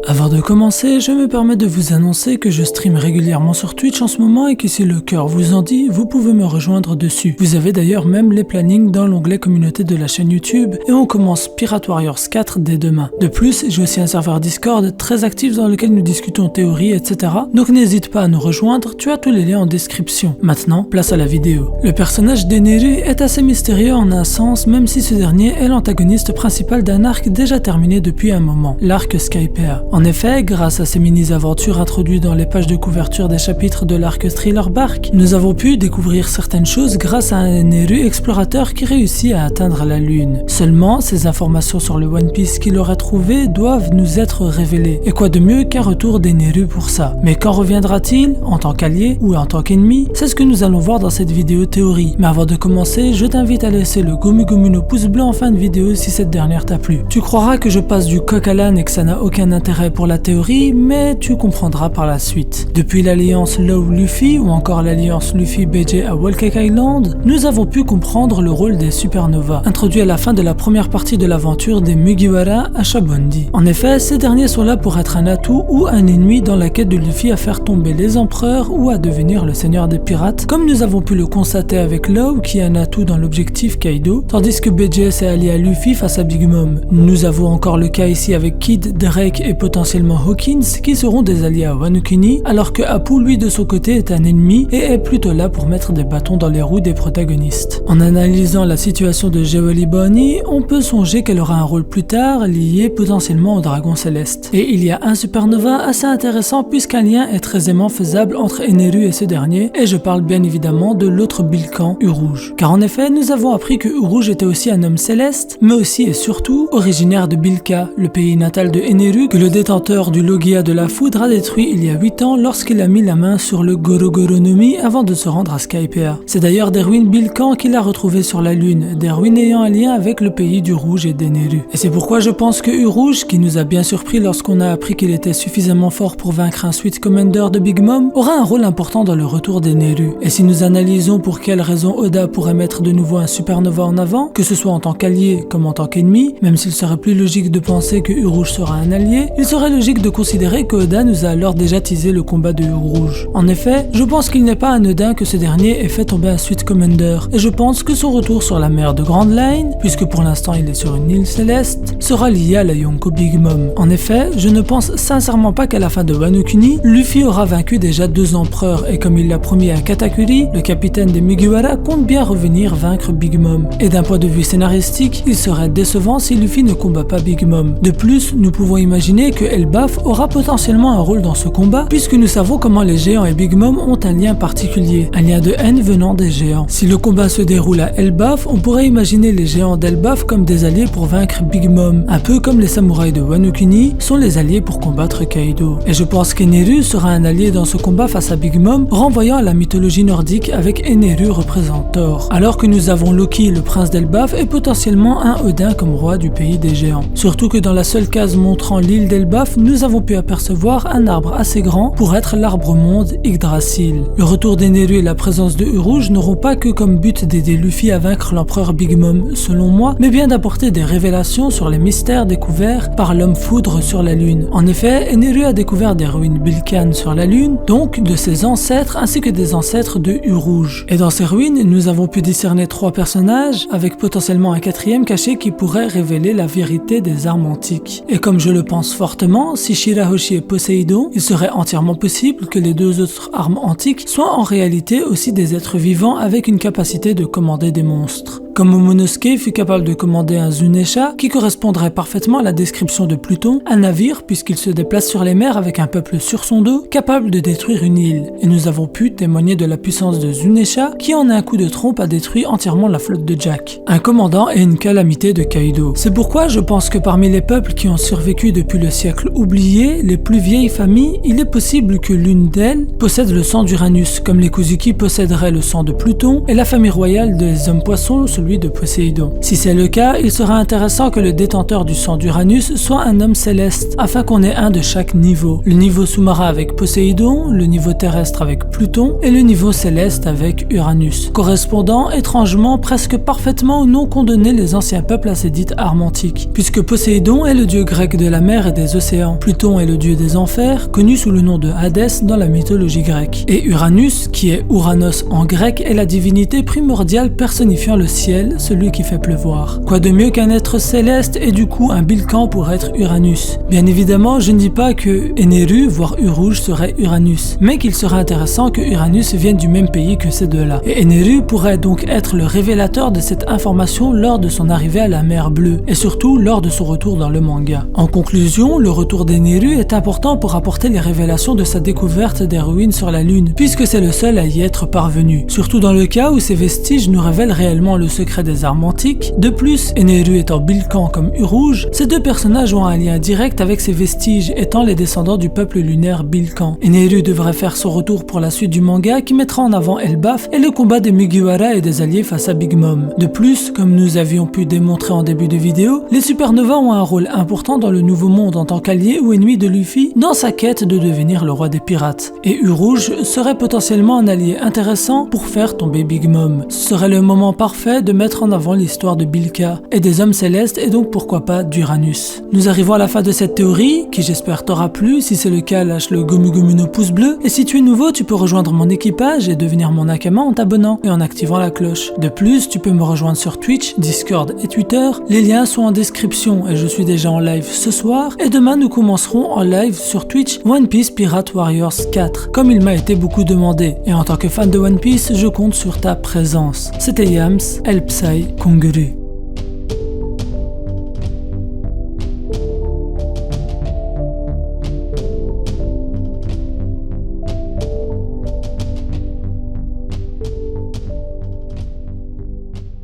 Avant de commencer, je me permets de vous annoncer que je stream régulièrement sur Twitch en ce moment et que si le cœur vous en dit, vous pouvez me rejoindre dessus. Vous avez d'ailleurs même les plannings dans l'onglet communauté de la chaîne YouTube et on commence Pirate Warriors 4 dès demain. De plus, j'ai aussi un serveur Discord très actif dans lequel nous discutons théorie, etc. Donc n'hésite pas à nous rejoindre, tu as tous les liens en description. Maintenant, place à la vidéo. Le personnage d'Eneru est assez mystérieux en un sens, même si ce dernier est l'antagoniste principal d'un arc déjà terminé depuis un moment, l'arc Skypiea. En effet, grâce à ces mini-aventures introduites dans les pages de couverture des chapitres de l'arc Thriller Bark, nous avons pu découvrir certaines choses grâce à un Eneru explorateur qui réussit à atteindre la Lune. Seulement, ces informations sur le One Piece qu'il aurait trouvé doivent nous être révélées. Et quoi de mieux qu'un retour d'Eneru pour ça? Mais quand reviendra-t-il? En tant qu'allié ou en tant qu'ennemi? C'est ce que nous allons voir dans cette vidéo théorie. Mais avant de commencer, je t'invite à laisser le Gomu Gomu no pouce bleu en fin de vidéo si cette dernière t'a plu. Tu croiras que je passe du coq à l'âne et que ça n'a aucun intérêt pour la théorie, mais tu comprendras par la suite. Depuis l'alliance Law-Luffy ou encore l'alliance Luffy-BJ à Whole Cake Island, nous avons pu comprendre le rôle des supernovas, introduits à la fin de la première partie de l'aventure des Mugiwara à Shabondi. En effet, ces derniers sont là pour être un atout ou un ennemi dans la quête de Luffy à faire tomber les empereurs ou à devenir le seigneur des pirates, comme nous avons pu le constater avec Law qui est un atout dans l'objectif Kaido, tandis que BJ est allié à Luffy face à Big Mom. Nous avons encore le cas ici avec Kid, Drake et potentiellement Hawkins qui seront des alliés à Wano Kuni, alors que Apu lui de son côté est un ennemi et est plutôt là pour mettre des bâtons dans les roues des protagonistes. En analysant la situation de Jewelry Bonnie, on peut songer qu'elle aura un rôle plus tard lié potentiellement au dragon céleste. Et il y a un supernova assez intéressant puisqu'un lien est très aisément faisable entre Eneru et ce dernier, et je parle bien évidemment de l'autre Bilkan, Urouge. Car en effet, nous avons appris que Urouge était aussi un homme céleste, mais aussi et surtout originaire de Bilka, le pays natal de Eneru que le détenteur du Logia de la Foudre a détruit il y a 8 ans lorsqu'il a mis la main sur le Gorogoro no Mi avant de se rendre à Skypiea. C'est d'ailleurs des ruines Bilkan qu'il a retrouvées sur la Lune, des ruines ayant un lien avec le pays du Rouge et d'Eneru. Et c'est pourquoi je pense que Urouge, qui nous a bien surpris lorsqu'on a appris qu'il était suffisamment fort pour vaincre un Sweet Commander de Big Mom, aura un rôle important dans le retour d'Eneru. Et si nous analysons pour quelles raisons Oda pourrait mettre de nouveau un supernova en avant, que ce soit en tant qu'allié comme en tant qu'ennemi, même s'il serait plus logique de penser que Urouge sera un allié, il serait logique de considérer que Oda nous a alors déjà teasé le combat de Urouge. En effet, je pense qu'il n'est pas anodin que ce dernier ait fait tomber un Sweet Commander, et je pense que son retour sur la mer de Grand Line, puisque pour l'instant il est sur une île céleste, sera lié à la Yonko Big Mom. En effet, je ne pense sincèrement pas qu'à la fin de Wano Kuni, Luffy aura vaincu déjà 2 empereurs, et comme il l'a promis à Katakuri, le capitaine des Mugiwara compte bien revenir vaincre Big Mom. Et d'un point de vue scénaristique, il serait décevant si Luffy ne combat pas Big Mom. De plus, nous pouvons imaginer que Elbaf aura potentiellement un rôle dans ce combat, puisque nous savons comment les géants et Big Mom ont un lien particulier, un lien de haine venant des géants. Si le combat se déroule à Elbaf, on pourrait imaginer les géants d'Elbaf comme des alliés pour vaincre Big Mom, un peu comme les samouraïs de Wano Kuni sont les alliés pour combattre Kaido. Et je pense qu'Eneru sera un allié dans ce combat face à Big Mom, renvoyant à la mythologie nordique avec Eneru représentant Thor, alors que nous avons Loki, le prince d'Elbaf, et potentiellement un Odin comme roi du pays des géants. Surtout que dans la seule case montrant l'île d'Elbaf, nous avons pu apercevoir un arbre assez grand pour être l'arbre monde Yggdrasil. Le retour d'Eneru et la présence de Urouge n'auront pas que comme but d'aider Luffy à vaincre l'empereur Big Mom, selon moi, mais bien d'apporter des révélations sur les mystères découverts par l'homme foudre sur la Lune. En effet, Eneru a découvert des ruines Bilkan sur la Lune, donc de ses ancêtres ainsi que des ancêtres de Urouge. Et dans ces ruines, nous avons pu discerner 3 personnages, avec potentiellement un 4e caché qui pourrait révéler la vérité des armes antiques. Et comme je le pense fortement, si Shirahoshi est Poséidon, il serait entièrement possible que les 2 autres armes antiques soient en réalité aussi des êtres vivants avec une capacité de commander des monstres. Comme Momonosuke fut capable de commander un Zunesha, qui correspondrait parfaitement à la description de Pluton, un navire puisqu'il se déplace sur les mers avec un peuple sur son dos, capable de détruire une île. Et nous avons pu témoigner de la puissance de Zunesha, qui en un coup de trompe a détruit entièrement la flotte de Jack. Un commandant et une calamité de Kaido. C'est pourquoi je pense que parmi les peuples qui ont survécu depuis le siècle oublié, les plus vieilles familles, il est possible que l'une d'elles possède le sang d'Uranus, comme les Kozuki posséderaient le sang de Pluton, et la famille royale des hommes poissons, celui de Poséidon. Si c'est le cas, il sera intéressant que le détenteur du sang d'Uranus soit un homme céleste, afin qu'on ait un de chaque niveau. Le niveau sous-marin avec Poséidon, le niveau terrestre avec Pluton et le niveau céleste avec Uranus, correspondant étrangement presque parfaitement aux noms qu'ont donnés les anciens peuples à ces dites armes antiques, puisque Poséidon est le dieu grec de la mer et des océans, Pluton est le dieu des enfers, connu sous le nom de Hadès dans la mythologie grecque, et Uranus, qui est Ouranos en grec, est la divinité primordiale personnifiant le ciel, celui qui fait pleuvoir. Quoi de mieux qu'un être céleste et du coup un Bilkan pour être Uranus? Bien évidemment, je ne dis pas que Eneru, voire Urouge, serait Uranus, mais qu'il serait intéressant que Uranus vienne du même pays que ces deux-là. Et Eneru pourrait donc être le révélateur de cette information lors de son arrivée à la mer Bleue, et surtout lors de son retour dans le manga. En conclusion, le retour d'Eneru est important pour apporter les révélations de sa découverte des ruines sur la Lune, puisque c'est le seul à y être parvenu, surtout dans le cas où ces vestiges nous révèlent réellement le secret des armes antiques. De plus, Eneru étant Bilkan comme Urouge, ces deux personnages ont un lien direct avec ces vestiges étant les descendants du peuple lunaire Bilkan. Eneru devrait faire son retour pour la suite du manga qui mettra en avant Elbaf et le combat des Mugiwara et des alliés face à Big Mom. De plus, comme nous avions pu démontrer en début de vidéo, les supernovas ont un rôle important dans le Nouveau Monde en tant qu'allié ou ennemi de Luffy dans sa quête de devenir le roi des pirates. Et Urouge serait potentiellement un allié intéressant pour faire tomber Big Mom. Ce serait le moment parfait de mettre en avant l'histoire de Bilka et des hommes célestes et donc pourquoi pas d'Uranus. Nous arrivons à la fin de cette théorie qui j'espère t'aura plu. Si c'est le cas, lâche le gomu gomu no pouce bleu et si tu es nouveau, tu peux rejoindre mon équipage et devenir mon Nakama en t'abonnant et en activant la cloche. De plus, tu peux me rejoindre sur Twitch, Discord et Twitter. Les liens sont en description et je suis déjà en live ce soir et demain nous commencerons en live sur Twitch One Piece Pirate Warriors 4 comme il m'a été beaucoup demandé et en tant que fan de One Piece je compte sur ta présence. C'était Yams, El Psy Konguru.